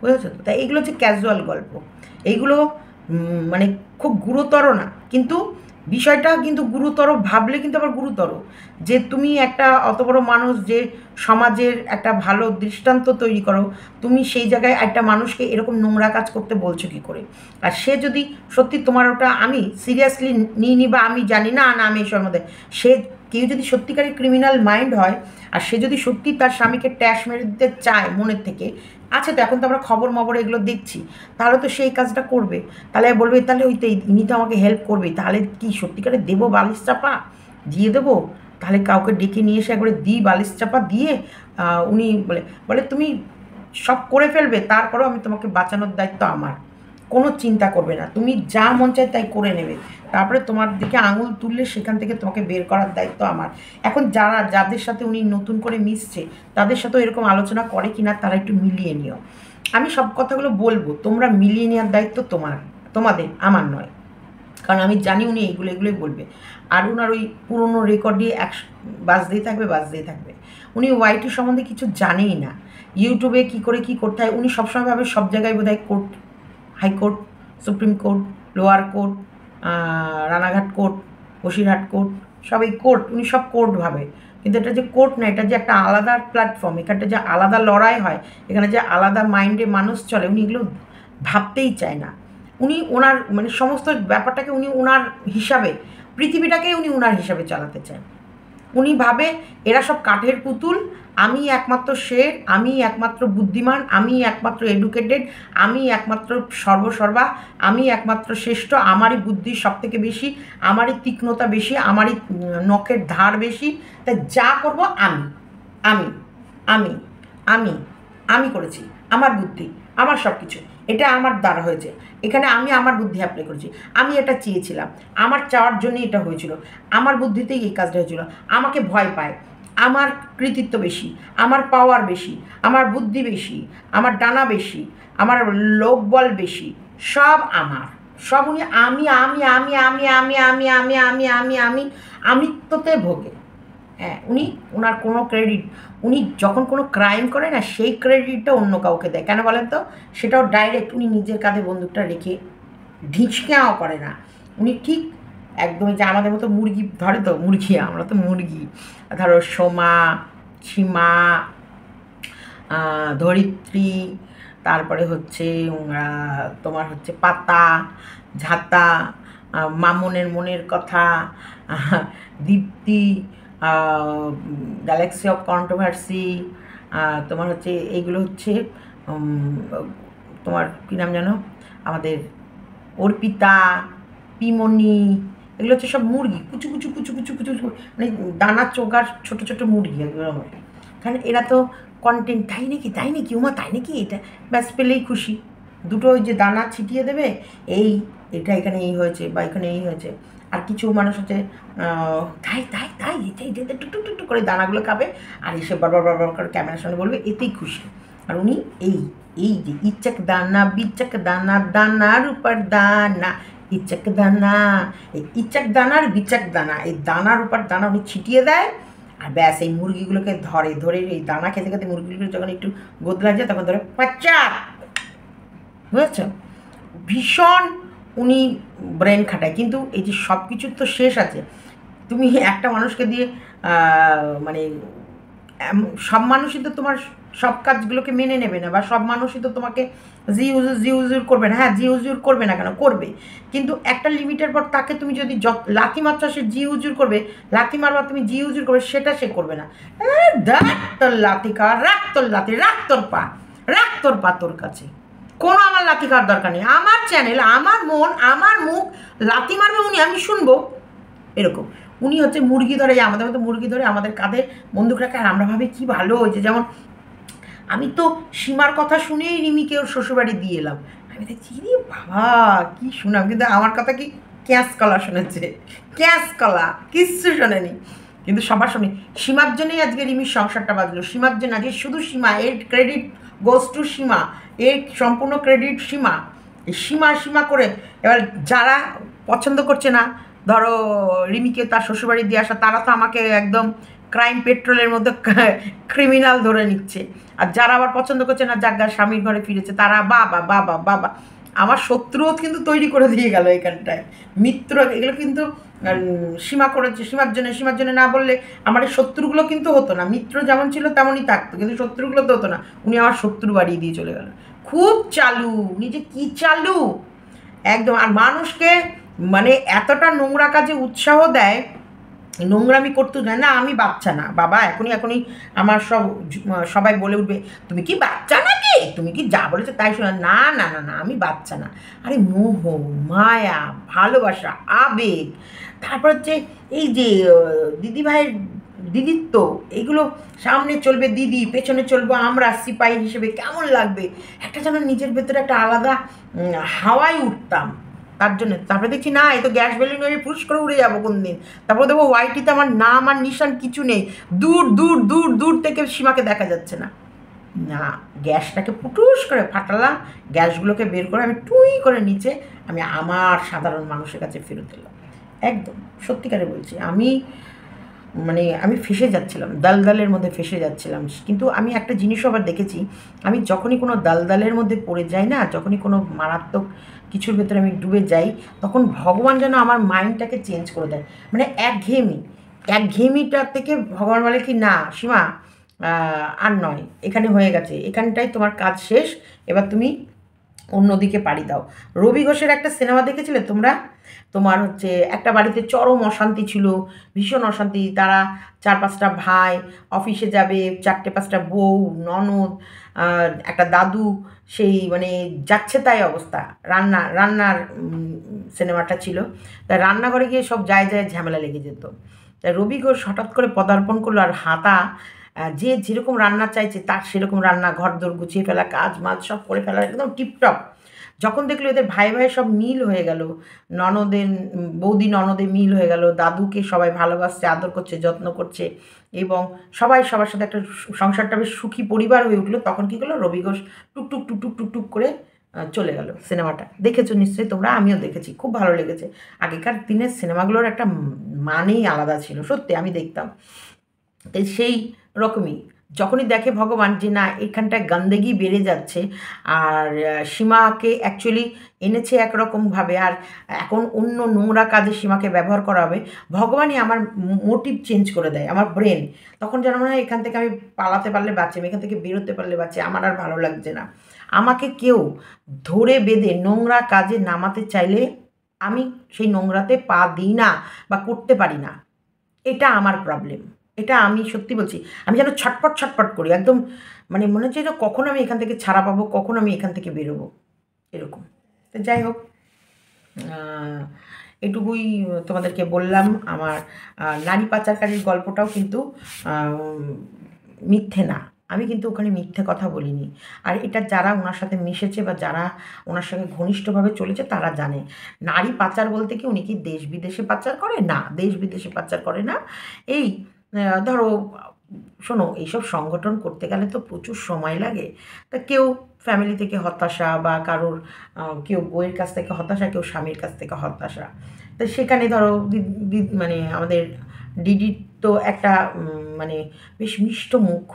বুঝেছো তো? তাই এইগুলো হচ্ছে ক্যাজুয়াল গল্প, এইগুলো মানে খুব গুরুতর না, কিন্তু বিষয়টা কিন্তু গুরুতর ভাবলে কিন্তু আবার গুরুতর, যে তুমি একটা অত বড় মানুষ যে সমাজের একটা ভালো দৃষ্টান্ত তৈরি করো, তুমি সেই জায়গায় একটা মানুষকে এরকম নোংরা কাজ করতে বলছো কী করে? আর সে যদি সত্যি তোমার ওটা আমি সিরিয়াসলি নিইনি বা আমি জানি না না আমি এসবের মধ্যে, সে কেউ যদি সত্যিকারের ক্রিমিনাল মাইন্ড হয় আর সে যদি সত্যি তার স্বামীকে ট্যাশ মেরে দিতে চায় মনের থেকে, আচ্ছা তো এখন তো আমরা খবর মবর এগুলো দেখছি, তাহলে তো সেই কাজটা করবে, তাহলে বলবে তাহলে ওই তো ইনি তো আমাকে হেল্প করবে, তাহলে কি সত্যিকারে দেবো বালিশ চাপা দিয়ে দেবো? তাহলে কাউকে ডেকে নিয়ে এসে একবারে দিই বালিশ চাপা দিয়ে, উনি বলে বলে তুমি সব করে ফেলবে, তারপরেও আমি তোমাকে বাঁচানোর দায়িত্ব আমার, কোনো চিন্তা করবে না, তুমি যা মন চায় তাই করে নেবে, তারপরে তোমার দিকে আঙুল তুললে সেখান থেকে তোমাকে বের করার দায়িত্ব আমার। এখন যাদের সাথে উনি নতুন করে মিশছে তাদের সাথেও এরকম আলোচনা করে কিনা তারা একটু মিলিয়ে নিও। আমি সব কথাগুলো বলবো, তোমরা মিলিয়ে নেওয়ার দায়িত্ব তোমাদের, আমার নয়, কারণ আমি জানি উনি এগুলোই বলবে। আর ওনার ওই পুরনো রেকর্ড দিয়ে বাজতেই থাকবে। উনি ওয়াইটি সম্বন্ধে কিছু জানেই না, ইউটিউবে কী করে কী করতে হয় উনি সবসময় ভাবে সব জায়গায় বোধহয় court high court, supreme court, lower court, Ranaghat court, Basirhat court, সব এই কোর্ট, উনি সব কোর্ট ভাবে। কিন্তু এটা যে কোর্ট না, এটা যে একটা আলাদা প্ল্যাটফর্ম, এখানটা যে আলাদা লড়াই হয়, এখানে যে আলাদা মাইন্ডে মানুষ চলে, উনি এগুলো ভাবতেই চায় না। উনি ওনার মানে সমস্ত ব্যাপারটাকে উনি ওনার হিসাবে, পৃথিবীটাকে উনি ওনার হিসাবে চালাতে চান। উনি ভাবে এরা সব কাঠের পুতুল, আমি একমাত্র শের, আমি একমাত্র বুদ্ধিমান, আমি একমাত্র এডুকেটেড, আমি একমাত্র সর্বসর্বা, আমি একমাত্র শ্রেষ্ঠ, আমারই বুদ্ধি সব থেকে বেশি, আমারই তীক্ষ্ণতা বেশি, আমারই নখের ধার বেশি, তাই যা করব আমি আমি আমি আমি আমি করেছি, আমার বুদ্ধি, আমার সব কিছু, এটা আমার দ্বারা হয়েছে, এখানে আমি আমার বুদ্ধি অ্যাপ্লাই করেছি, আমি এটা চেয়েছিলাম, আমার চাওয়ার জন্যই এটা হয়েছিল, আমার বুদ্ধিতেই এই কাজটা হয়েছিল, আমাকে ভয় পায়, আমার কৃতিত্ব বেশি, আমার পাওয়ার বেশি, আমার বুদ্ধি বেশি, আমার ডানা বেশি, আমার লোকবল বেশি, সব আমার, সব উনি আমি আমি আমি আমি আমি আমি আমি আমি আমি আমি আমিত্বতে ভোগে। হ্যাঁ, উনি ওনার কোনো ক্রেডিট, উনি যখন কোনো ক্রাইম করে না, সেই ক্রেডিটটা অন্য কাউকে দেয়। কেন বলেন তো? সেটাও ডাইরেক্ট উনি নিজের কাঁধে বন্দুকটা রেখে ঢিঁচকেও করে না। উনি ঠিক একদমই যে আমাদের মতো মুরগি ধরে, তো মুরগি, আমরা তো মুরগি, ধরো সোমা, সীমা, ধরিত্রী, তারপরে হচ্ছে তোমার হচ্ছে পাতা, ঝাঁতা, মামনের মনের কথা, দীপ্তি, গ্যালাক্সি অফ কন্ট্রোভার্সি, তোমার হচ্ছে এইগুলো হচ্ছে তোমার কী নাম জানো, আমাদের অর্পিতা, পিমনি, এগুলো হচ্ছে সব মুরগি, কুচু কুচু কুচু কুচু কুচু, মানে দানা চোগার ছোটো ছোটো মুরগি এগুলো। কারণ এরা তো কন্টেন্ট, তাই নাকি তাই নাকি উমা তাই নাকি, এটা ব্যাস পেলেই খুশি, দুটো ওই যে দানা ছিটিয়ে দেবে, এই এটা এখানে এই হয়েছে বা এখানে এই হয়েছে। আর কিছু মানুষ হচ্ছে তাই তাই তাই এটা টুক টুক টুক করে দানাগুলো খাবে, আর এসে বারবার বারবার করে ক্যামেরার সামনে বলবে, এতেই খুশি। আর উনি এই এই যে ইচ্চাক দানা বিচ্চাক দানা, দানার উপর দানা, ইচ্চাক দানা, এই ইচ্চাক দানার বিচাক দানা, এই দানার উপর দানা উনি ছিটিয়ে দেয়, আর ব্যাস এই মুরগিগুলোকে ধরে ধরে এই দানা খেতে খেতে মুরগিগুলো যখন একটু গোদলা যায় তখন ধরে পাচ্চাপ, বুঝেছ? ভীষণ উনি ব্রেন খাটায়। কিন্তু এই যে সব কিছুর তো শেষ আছে। তুমি একটা মানুষকে দিয়ে মানে সব মানুষই তো তোমার সব কাজগুলোকে মেনে নেবে না, বা সব মানুষই তো তোমাকে জি উজুর করবে না। হ্যাঁ, জি উজুর করবে না কেন, করবে, কিন্তু একটা লিমিটের পর তাকে তুমি যদি লাথি মারছো, সে জি উজুর করবে, লাথি মারবা তুমি জি উজুর করবে, সেটা সে করবে না। দেখ তোর লাথি খাওয়া, রাখ তোর লাথি, রাখ তোর পা, রাখ তোর পা তোর কাছে, কোনো আমার লাথি খাওয়ার দরকার নেই, আমার চ্যানেল, আমার মন, আমার মুখ, লাথি মারবে উনি, আমি শুনবো, এরকম। উনি হচ্ছে মুরগি ধরে, আমাদের মতো মুরগি ধরে আমাদের কাঁধে বন্দুক রাখে, আর আমরা ভাবি কী ভালো হয়েছে। যেমন আমি তো সীমার কথা শুনেই রিমিকে ওর শ্বশুরবাড়ি দিয়ে এলাম, আমি দেখছি রে বাবা কী শুনাম, কিন্তু আমার কথা কি ক্যাঁচ কলা শুনেছে, ক্যাঁচ কলা কিচ্ছু শোনেনি। কিন্তু সবার সামনে সীমার জন্যই আজকে রিমির সংসারটা বাজলো, সীমার জন্য আজকে শুধু সীমা, এর ক্রেডিট গোস টু সীমা, এর সম্পূর্ণ ক্রেডিট সীমা। এই সীমা সীমা করে এবার যারা পছন্দ করছে না, ধরো রিমিকে তার শ্বশুরবাড়ি দিয়ে আসা, তারা তো আমাকে একদম ক্রাইম পেট্রোলের মধ্যে ক্রিমিনাল ধরে নিচ্ছে। আর যারা আবার পছন্দ করছে না, যার স্বামীর ঘরে ফিরেছে, তারা বাবা বাবা বাবা, আমার শত্রুও কিন্তু তৈরি করে দিয়ে গেল এখানটায়, মিত্র, এগুলো কিন্তু সীমা করেছে সীমার জন্য না বললে আমার এই শত্রুগুলো কিন্তু হতো না, মিত্র যেমন ছিল তেমনই থাকতো, কিন্তু শত্রুগুলো তো হতো না। উনি আমার শত্রু বাড়িয়ে দিয়ে চলে গেল, খুব চালু, উনি যে কী চালু একদম। আর মানুষকে মানে এতটা নোংরা কাজে উৎসাহ দেয়, নোংরামি করতে দেয় না। আমি বাচ্চা না বাবা, এখনই আমার সবাই বলে উঠবে, তুমি কি বাচ্চা নাকি, তুমি কি যা বলেছো তাই শোনা, না না না না, আমি বাচ্চা না। আরে মোহ, মায়া, ভালোবাসা, আবেগ, তারপর হচ্ছে এই যে দিদিভাইয়ের দিদিত্ব, এগুলো সামনে চলবে দিদি, পেছনে চলবো আমরা সিপাহী হিসেবে, কেমন লাগবে একটা যেন নিজের ভেতরে একটা আলাদা হাওয়ায় উঠতাম। তার জন্য তারপরে দেখছি না, এ তো গ্যাস বেলুন হয়ে পুশ করে উড়ে যাবো কোন দিন। তারপরে দেখবো ওয়াইটিতে আমার নাম আর নিশান কিছু নেই, দূর দূর দূর দূর থেকে সীমাকে দেখা যাচ্ছে না। না, গ্যাসটাকে পুটুস করে ফাটালাম, গ্যাসগুলোকে বের করে আমি টুই করে নিচে আমি আমার সাধারণ মানুষের কাছে ফেরত এলাম। একদম সত্যিকারে বলছি, আমি মানে আমি ফেঁসে যাচ্ছিলাম, দালদালের মধ্যে ফেঁসে যাচ্ছিলাম। কিন্তু আমি একটা জিনিসও আবার দেখেছি, আমি যখনই কোনো দালদালের মধ্যে পড়ে যাই না, যখনই কোনো মারাত্মক কিছুর ভেতরে আমি ডুবে যাই, তখন ভগবান যেন আমার মাইন্ডটাকে চেঞ্জ করে দেয়। মানে একঘেয়েমিটা থেকে ভগবান বলে কি, না সীমা, আর নয়, এখানে হয়ে গেছে, এখানটাই তোমার কাজ শেষ, এবার তুমি অন্যদিকে পাড়ি দাও। রবি ঘোষের একটা সিনেমা দেখেছিলে তোমরা? তোমার হচ্ছে একটা বাড়িতে চরম অশান্তি ছিল, ভীষণ অশান্তি। তারা 4-5টা ভাই, অফিসে যাবে, 4টে-5টা বউ, ননদ, একটা দাদু, সেই মানে যাচ্ছে তাই অবস্থা। রান্নার সিনেমাটা ছিল। তা রান্নাঘরে গিয়ে সব যায় ঝামেলা লেগে যেত। তা রবি ঘোষ হঠাৎ করে পদার্পণ করলো, আর হাতা যে যেরকম রান্না চাইছে তার সেরকম রান্না, ঘরদোর গুছিয়ে ফেলা, কাজ মাজ সব করে ফেলা, একদম টিপটপ। যখন দেখলো এদের ভাই সব মিল হয়ে গেল, ননদের বৌদি ননদে মিল হয়ে গেল, দাদুকে সবাই ভালোবাসছে, আদর করছে, যত্ন করছে, এবং সবাই সবার সাথে একটা সংসারটা বেশ সুখী পরিবার হয়ে উঠলো, তখন কী করলো, রবি ঘোষ টুকটুক টুকটুক টুকটুক করে চলে গেল। সিনেমাটা দেখেছো নিশ্চয়ই তোমরা, আমিও দেখেছি, খুব ভালো লেগেছে। আগেকার দিনের সিনেমাগুলোর একটা মানেই আলাদা ছিল, সত্যি আমি দেখতাম। সেই রকমই যখনই দেখে ভগবান যে না এখানটায় গন্দেগি বেড়ে যাচ্ছে, আর সীমাকে অ্যাকচুয়ালি এনেছে একরকমভাবে, আর এখন অন্য নোংরা কাজে সীমাকে ব্যবহার করা হবে, ভগবানই আমার মোটিভ চেঞ্জ করে দেয়, আমার ব্রেন। তখন যেন মনে হয় এখান থেকে আমি পালাতে পারলে বাঁচি, আমি এখান থেকে বেরোতে পারলে বাঁচি, আমার আর ভালো লাগছে না। আমাকে কেউ ধরে বেঁধে নোংরা কাজে নামাতে চাইলে আমি সেই নোংরাতে পা দিই না বা করতে পারি না। এটা আমার প্রবলেম। এটা আমি সত্যি বলছি। আমি যেন ছটপট করি একদম, মানে মনে হচ্ছে যেন কখন আমি এখান থেকে ছাড়া পাবো, কখন আমি এখান থেকে বেরোবো, এরকম। তো যাই হোক, এটুকুই তোমাদেরকে বললাম। আমার নারী পাচারকারীর গল্পটাও কিন্তু মিথ্যে না, আমি কিন্তু ওখানে মিথ্যে কথা বলিনি। আর এটা যারা ওনার সাথে মিশেছে বা যারা ওনার সঙ্গে ঘনিষ্ঠভাবে চলেছে তারা জানে। নারী পাচার বলতে কি উনি কি দেশ বিদেশে পাচার করে? না, দেশ বিদেশে পাচার করে না। এই ধরো, শোনো, এইসব সংগঠন করতে গেলে তো প্রচুর সময় লাগে। তা কেউ ফ্যামিলি থেকে হতাশা, বা কারোর কেউ বউয়ের কাছ থেকে হতাশা, কেউ স্বামীর কাছ থেকে হতাশা। তো সেখানে ধরো মানে আমাদের ডিডির তো একটা মানে বেশ মিষ্ট মুখ,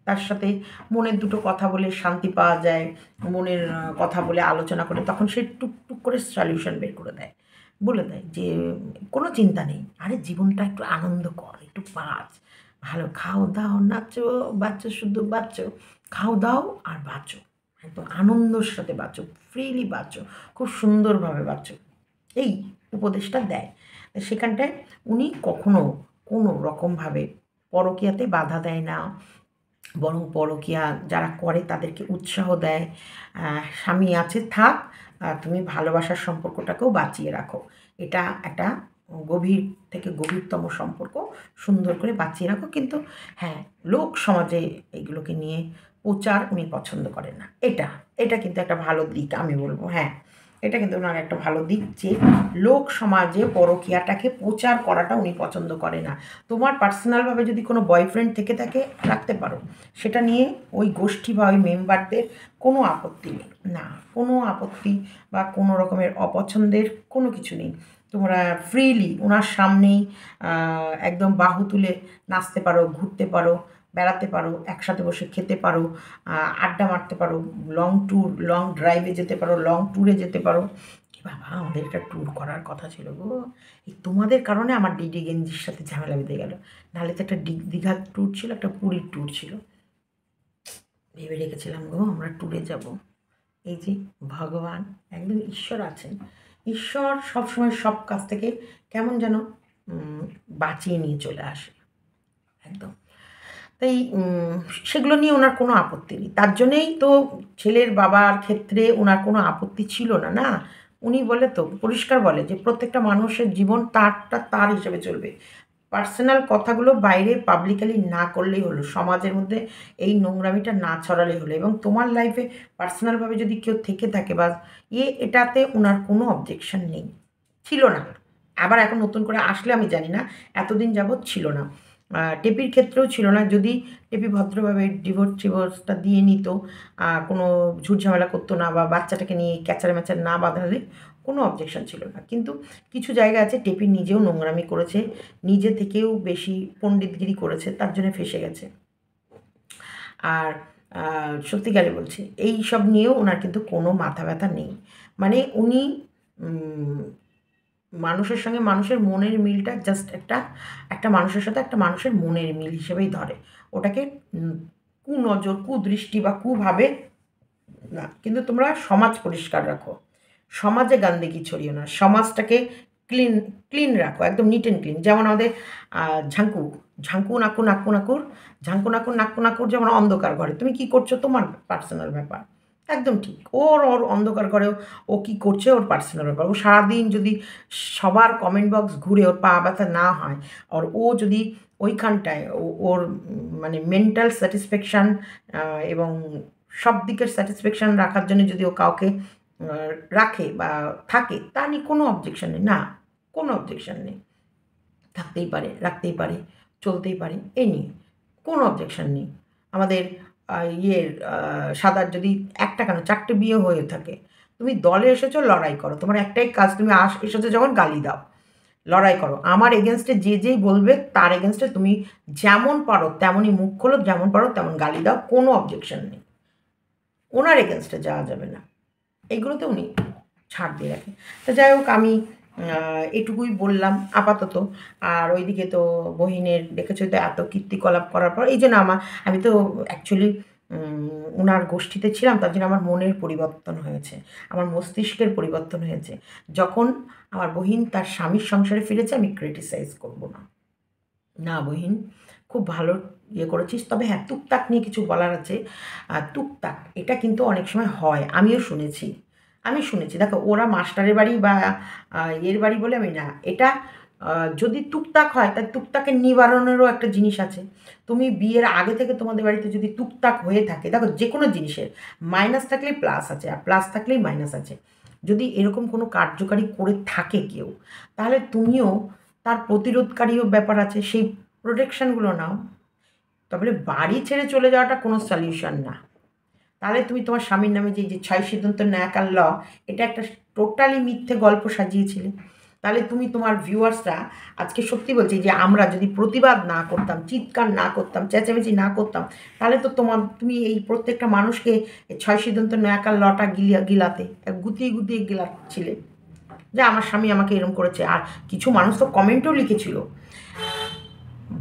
তার সাথে মনের দুটো কথা বলে শান্তি পাওয়া যায়, মনের কথা বলে আলোচনা করে তখন সে টুকটুক করে সলিউশন বের করে দেয়, বলে দেয় যে কোনো চিন্তা নেই, আরে জীবনটা একটু আনন্দ কর, একটু বাঁচ, ভালো খাও দাও, নাচো বাঁচো, শুধু বাঁচো, খাও দাও আর বাঁচো, একদম আনন্দর সাথে বাঁচো, ফ্রিলি বাঁচো, খুব সুন্দরভাবে বাঁচো, এই উপদেশটা দেয়। সেখানটায় উনি কখনো কোনো রকমভাবে পরকীয়াতে বাধা দেয় না, বরং পরকীয়া যারা করে তাদেরকে উৎসাহ দেয়। স্বামী আছে থাক, তুমি ভালোবাসার সম্পর্কটাকেও বাঁচিয়ে রাখো, এটা একটা গভীর থেকে গভীরতম সম্পর্ক, সুন্দর করে বাঁচিয়ে রাখো। কিন্তু হ্যাঁ, লোক সমাজে এগুলোকে নিয়ে প্রচার উনি পছন্দ করেন না, এটা কিন্তু একটা ভালো দিক আমি বলবো। হ্যাঁ, এটা কিন্তু ওনার একটা ভালো দিক যে লোক সমাজে পরকীয়াটাকে প্রচার করাটা উনি পছন্দ করে না। তোমার পার্সোনালভাবে যদি কোনো বয়ফ্রেন্ড থেকে থাকে রাখতে পারো, সেটা নিয়ে ওই গোষ্ঠী বা ওই মেম্বারদের কোনো আপত্তি নেই, না কোনো আপত্তি বা কোনো রকমের অপছন্দের কোনো কিছু নেই। তোমরা ফ্রিলি ওনার সামনেই একদম বাহু তুলে নাচতে পারো, ঘুরতে পারো, বেড়াতে পারো, একসাথে বসে খেতে পারো, আড্ডা মারতে পারো, লং ড্রাইভে যেতে পারো, লং ট্যুরে যেতে পারো। বাবা, আমাদের একটা ট্যুর করার কথা ছিল গো, এই তোমাদের কারণে আমার ডিডি গেঞ্জির সাথে ঝামেলা বেঁধে গেল। নাহলে তো একটা দীঘার ট্যুর ছিল, একটা পুরীর ট্যুর ছিল, ভেবে রেখেছিলাম গো আমরা ট্যুরে যাব। এই যে ভগবান, একদম ঈশ্বর আছেন, ঈশ্বর সবসময় সব কাছ থেকে কেমন যেন বাঁচিয়ে নিয়ে চলে আসে একদম। তাই সেগুলো নিয়ে ওনার কোনো আপত্তি নেই, তার জন্যেই তো ছেলের বাবার ক্ষেত্রে ওনার কোনো আপত্তি ছিল না। না, উনি বলে তো পরিষ্কার বলে যে প্রত্যেকটা মানুষের জীবন তারটা তার হিসেবে চলবে, পার্সোনাল কথাগুলো বাইরে পাবলিকালি না করলেই হলো, সমাজের মধ্যে এই নোংরামিটা না ছড়ালেই হলো। এবং তোমার লাইফে পার্সোনালভাবে যদি কেউ থেকে থাকে বা এটাতে ওনার কোনো অবজেকশন নেই, ছিল না। আবার এখন নতুন করে আসলে আমি জানি না, এতদিন যাবৎ ছিল না। টেপির ক্ষেত্রেও ছিল না। যদি টেপি ভদ্রভাবে ডিভোর্সটা দিয়ে নিত, কোনো ঝুটঝামেলা করতো না বা বাচ্চাটাকে নিয়ে ক্যাচারে ম্যাচার না বাঁধালে কোনো অবজেকশন ছিল না। কিন্তু কিছু জায়গা আছে টেপি নিজেও নোংরামি করেছে, নিজে থেকেও বেশি পণ্ডিতগিরি করেছে, তার জন্য ফেঁসে গেছে। আর সত্যিকারে বলছি, এই সব নিয়েও ওনার কিন্তু কোনো মাথা ব্যথা নেই। মানে উনি মানুষের সঙ্গে মানুষের মনের মিলটা জাস্ট একটা মানুষের সাথে একটা মানুষের মনের মিল হিসেবেই ধরে, ওটাকে কুনজর, কুদৃষ্টি বা কুভাবে না। কিন্তু তোমরা সমাজ পরিষ্কার রাখো, সমাজে গান্দেগি ছড়িও না, সমাজটাকে ক্লিন রাখো, একদম নিট অ্যান্ড ক্লিন। যেমন আমাদের ঝাঙ্কু ঝাঙ্কু নাকু নাকু নাকুর ঝাঙ্কু নাকুর নাকু নাকুর যেমন অন্ধকার ঘরে, তুমি কি করছো তোমার পার্সোনাল ব্যাপার, একদম ঠিক। ওর অন্ধকার ঘরেও ও কী করছে ওর পার্সোনাল ব্যাপার। ও সারাদিন যদি সবার কমেন্ট বক্স ঘুরে ওর পা ব্যথা না হয়, আর ও যদি ওইখানটায় ওর মানে মেন্টাল স্যাটিসফ্যাকশান এবং সব দিকের স্যাটিসফ্যাকশান রাখার জন্য যদি ও কাউকে রাখে বা থাকে, তা নিয়ে কোনো অবজেকশন নেই, না কোনো অবজেকশন নেই। থাকতেই পারে, রাখতেই পারে, চলতেই পারে, এই নিয়ে কোনো অবজেকশন নেই। আমাদের সাদার যদি একটা কেন 4টে বিয়ে হয়ে থাকে, তুমি দলে এসেছো, লড়াই করো, তোমার একটাই কাজ, তুমি এসেছো যখন গালি দাও, লড়াই করো। আমার এগেনস্টে যেই বলবে তার এগেনস্টে তুমি যেমন পারো তেমনই মুখ খোলো, যেমন পারো তেমন গালি দাও, কোনো অবজেকশন নেই। ওনার এগেনস্টে যাওয়া যাবে না, এইগুলোতে উনি ছাড় দিয়ে রাখেন। তো যাই হোক, আমি এটুকুই বললাম আপাতত। আর ওইদিকে তো বহিনের দেখেছো তো এত কীর্তিকলাপ করার পর, এই জন্য আমি তো অ্যাকচুয়ালি ওনার গোষ্ঠীতে ছিলাম, তার জন্য আমার মনের পরিবর্তন হয়েছে, আমার মস্তিষ্কের পরিবর্তন হয়েছে। যখন আমার বহিন তার স্বামীর সংসারে ফিরেছে, আমি ক্রিটিসাইজ করব না, না বহিন খুব ভালো করেছিস। তবে হ্যাঁ, টুকটাক নিয়ে কিছু বলার আছে। টুকটাক এটা কিন্তু অনেক সময় হয়, আমিও শুনেছি। দেখো, ওরা মাস্টারের বাড়ি বা এর বাড়ি বলে আমি না, এটা যদি টুকটাক হয়, তার টুকটাকের নিবারণেরও একটা জিনিস আছে। তুমি বিয়ের আগে থেকে তোমাদের বাড়িতে যদি টুকটাক হয়ে থাকে, দেখো যে কোনো জিনিসের মাইনাস থাকলেই প্লাস আছে, আর প্লাস থাকলেই মাইনাস আছে। যদি এরকম কোনো কার্যকারী করে থাকে কেউ, তাহলে তুমিও তার প্রতিরোধকারীও ব্যাপার আছে, সেই প্রোটেকশানগুলো নাও। তবে বাড়ি ছেড়ে চলে যাওয়াটা কোনো সলিউশন না। তাহলে তুমি তোমার স্বামীর নামে যে 6 সিদ্ধান্ত ন্যাক আর ল, এটা একটা টোটালি মিথ্যে গল্প সাজিয়েছিলে। তাহলে তুমি তোমার ভিউয়ার্সরা, আজকে সত্যি বলছি, যে আমরা যদি প্রতিবাদ না করতাম, চিৎকার না করতাম, চেঁচামেচি না করতাম, তাহলে তো তুমি এই প্রত্যেকটা মানুষকে 6 সিদ্ধান্ত ন্যাক আর লটা গিলাতে গুতিয়ে গুতিয়ে গিলাচ্ছিলে যে আমার স্বামী আমাকে এরম করেছে। আর কিছু মানুষ তো কমেন্টও লিখেছিল,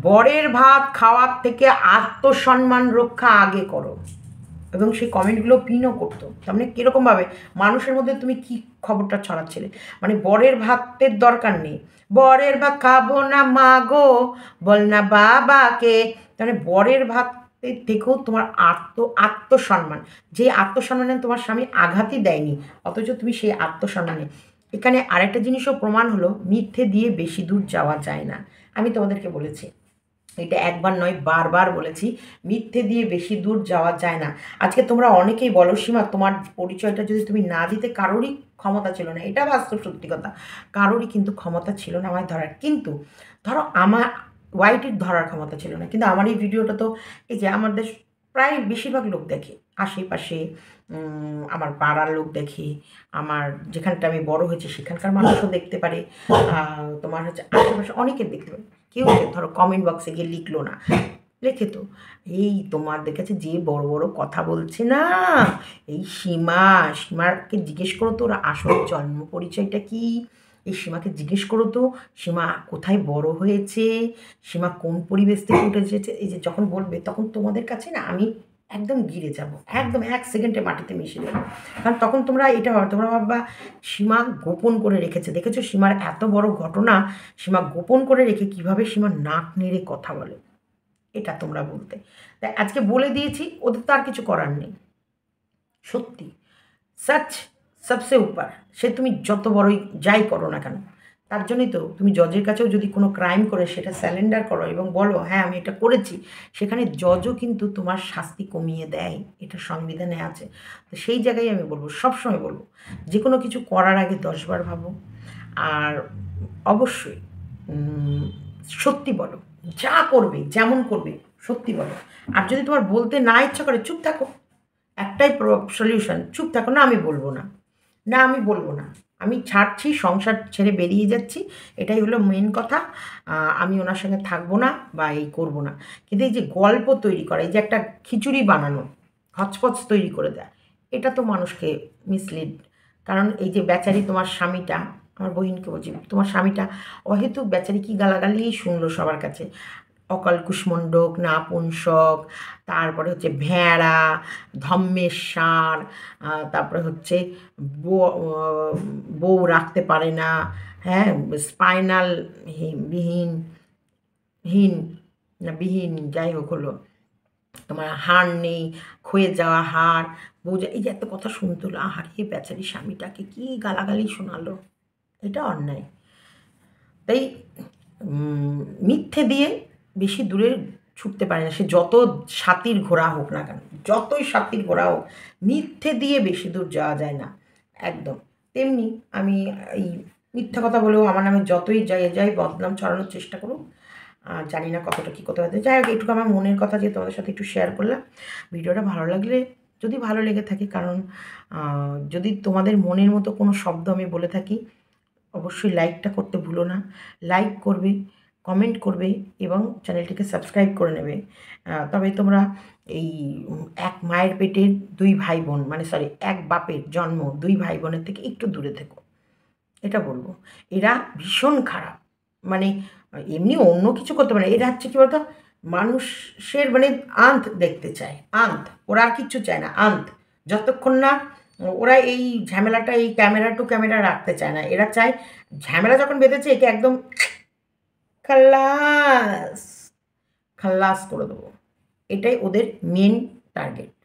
বরের ভাত খাওয়ার থেকে আত্মসম্মান রক্ষা আগে করো, এবং সেই কমেন্টগুলো পিনও করতো। তার মানে কীরকমভাবে মানুষের মধ্যে তুমি কি খবরটা ছড়াচ্ছিলে, মানে বরের ভাতের দরকার নেই, বরের ভাত খাবো না মা গো, বল না বাবাকে। তাহলে বরের ভাতের থেকেও তোমার আত্মসম্মান, যে আত্মসম্মানে তোমার স্বামী আঘাতই দেয়নি, অথচ তুমি সেই আত্মসম্মানে। এখানে আরেকটা জিনিসও প্রমাণ হলো, মিথ্যে দিয়ে বেশি দূর যাওয়া যায় না। আমি তোমাদেরকে বলেছি, এটা একবার নয় বারবার বলেছি, মিথ্যে দিয়ে বেশি দূর যাওয়া যায় না। আজকে তোমরা অনেকেই বলো, সীমা তোমার পরিচয়টা যদি তুমি না দিতে, কারোরই ক্ষমতা ছিল না, এটা বাস্তব সত্যি কথা, কারোরই কিন্তু ক্ষমতা ছিল না আমায় ধরার। কিন্তু ধরো আমার ওয়াইটির ধরার ক্ষমতা ছিল না, কিন্তু আমার এই ভিডিওটা তো এই যে আমাদের প্রায় বেশিরভাগ লোক দেখে, আশেপাশে আমার পাড়ার লোক দেখে, আমার যেখানটা আমি বড় হয়েছি সেখানকার মানুষও দেখতে পারে, তোমার হচ্ছে আশেপাশে অনেকের দেখতে পারে। কেউ ধরো কমেন্ট বক্সে গিয়ে লিখলো না, লেখে তো এই তোমাদের কাছে যে বড় বড় কথা বলছে না, এই সীমাকে জিজ্ঞেস করো তো ওর আসল জন্ম পরিচয়টা কি, এই সীমাকে জিজ্ঞেস করো তো সীমা কোথায় বড় হয়েছে, সীমা কোন পরিবেশ থেকে উঠে এসেছে। এই যে যখন বলবে, তখন তোমাদের কাছে না আমি একদম গিরে যাব, একদম 1 সেকেন্ডে মাটিতে মিশে যাবো। কারণ তখন তোমরা এটা তোমরা ভাববা সীমা গোপন করে রেখেছে। দেখেছো সীমার এত বড় ঘটনা, সীমা গোপন করে রেখে কীভাবে সীমা নাক নেড়ে কথা বলে, এটা তোমরা বলতে। তাই আজকে বলে দিয়েছি, ওদের তো আর কিছু করার নেই। সত্যি সচ সবসে উপর, সে তুমি যত বড়ই যাই করো না কেন, তার জন্যই তো তুমি জজের কাছেও যদি কোনো ক্রাইম করে সেটা স্যালেন্ডার করো এবং বলো হ্যাঁ আমি এটা করেছি, সেখানে জজও কিন্তু তোমার শাস্তি কমিয়ে দেয়, এটা সংবিধানে আছে। তো সেই জায়গায় আমি বলবো, সবসময় বলবো, যে কোনো কিছু করার আগে 10 বার ভাবো। আর অবশ্যই সত্যি বলো, যা করবে যেমন করবে সত্যি বলো। আর যদি তোমার বলতে না ইচ্ছা করে চুপ থাকো, একটাই সলিউশন, চুপ থাকো, না আমি বলবো না, না আমি বলবো না, আমি ছাড়ছি, সংসার ছেড়ে বেরিয়ে যাচ্ছি, এটাই হলো মেন কথা। আমি ওনার সঙ্গে থাকবো না বা এই করবো না। কিন্তু এই যে গল্প তৈরি করা, এই যে একটা খিচুড়ি বানানো, হচপচ তৈরি করে দেয়, এটা তো মানুষকে মিসলিড। কারণ এই যে বেচারি তোমার স্বামীটা, আমার বহিনকে বলছি, তোমার স্বামীটা অহেতুক বেচারি কি গালাগালি শুনলো সবার কাছে, অকাল কুষ্মণ্ডক, নাপুংসক, তারপরে হচ্ছে ভেড়া, ধম্মেশ্বর, তারপরে হচ্ছে বউ রাখতে পারে না, হ্যাঁ, স্পাইনাল বিহীন, হীন না বিহীন, যাই হোক হলো, তোমার হাড় নেই, ক্ষয়ে যাওয়া হাড়, এই যে এত কথা শুনতে হলো, আহারে বেচারি স্বামীটাকে কি গালাগালি শোনালো, এটা অন্যায়। তাই মিথ্যে দিয়ে বেশি দূরে ছুটতে পারে না, সে যত সাতির ঘোড়া হোক না কেন, যতই সাতির ঘোড়া হোক, মিথ্যে দিয়ে বেশি দূর যাওয়া যায় না একদম। তেমনি আমি এই মিথ্যা কথা বলেও আমার নামে যতই যাই বদনাম ছড়ানোর চেষ্টা করুক, জানি না কতটা কী করতে পারতে। যাই হোক, এটুকু আমার মনের কথা যে তোমাদের সাথে একটু শেয়ার করলাম। ভিডিওটা ভালো লাগলে, যদি ভালো লেগে থাকে, কারণ যদি তোমাদের মনের মতো কোনো শব্দ আমি বলে থাকি, অবশ্যই লাইকটা করতে ভুলো না। লাইক করবে, কমেন্ট করবে এবং চ্যানেলটিকে সাবস্ক্রাইব করে নেবে। তবে তোমরা এই এক মায়ের পেটের দুই ভাই বোন, মানে সরি, এক বাপের জন্ম দুই ভাই বোনের থেকে একটু দূরে থেকো, এটা বলবো। এরা ভীষণ খারাপ, মানে এমনি অন্য কিছু করতে পারে, এরা হচ্ছে কী বলতো, মানুষের মানে আন্ত দেখতে চায়, আন্ত, ওরা আর কিচ্ছু চায় না, আন্ত। যতক্ষণ না ওরা এই ঝামেলাটা, এই ক্যামেরা টু ক্যামেরা রাখতে চায় না, এরা চায় ঝামেলা যখন বেঁধেছে একে একদম খাল্লাস খাল্লাস করে দেবো, এটাই ওদের মেন টার্গেট।